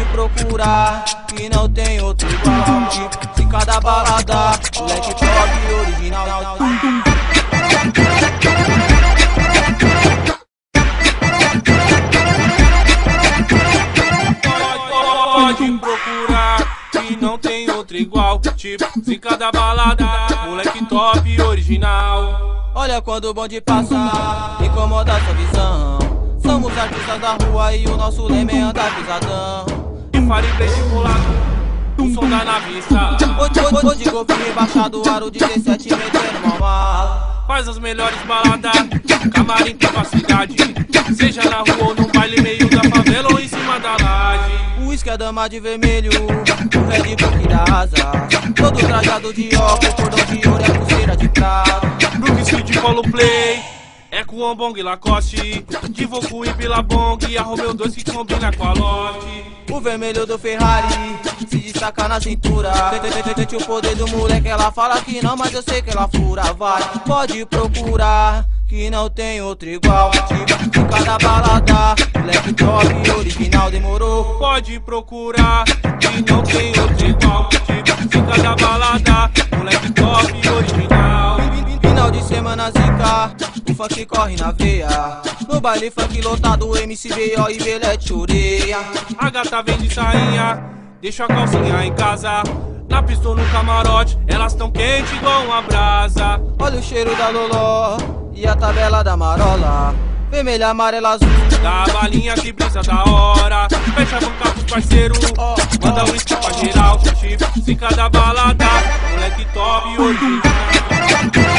Pode procurar, que não tem outro igual. De cada balada, moleque top original. Pode procurar, que não tem outro igual. Tipo, de cada balada, moleque top original. Olha quando o bonde passa, incomoda sua visão. Somos artistas da rua e o nosso lema é andar pisadão. E farei preto colado, o som da navista. Hoje golfinho rebaixado, aro 17 metendo uma mala. Faz as melhores baladas, camarim capacidade. Seja na rua ou no baile, meio da favela ou em cima da laje. O uísque é dama de vermelho, o Red Bull que dá asa. Todo trajado de óculos, cordão de ouro e a pulseira de prata. Brook Street Polo Play, é com o Ambong Lacoste. De Voku e Billabong, a Romeo 2 que combina com a Lotte. O vermelho do Ferrari se destaca na cintura. Sente o poder do moleque, ela fala que não, mas eu sei que ela fura. Vai, pode procurar, que não tem outro igual. De cada balada, moleque top original, demorou. Pode procurar, que não tem outro igual. De cada balada, moleque top original. Final de semana zica, o funk corre na veia. No baile funk lotado, MCBO e Belete Ureia. A gata vem de sainha, deixa a calcinha em casa. Na pista ou no camarote, elas tão quentes igual uma brasa. Olha o cheiro da loló e a tabela da marola. Vermelha, amarela, azul. Dá a balinha que brisa da hora. Fecha a banca pros parceiros, manda um whisky pra geral. Chifre, zica da balada, moleque top original.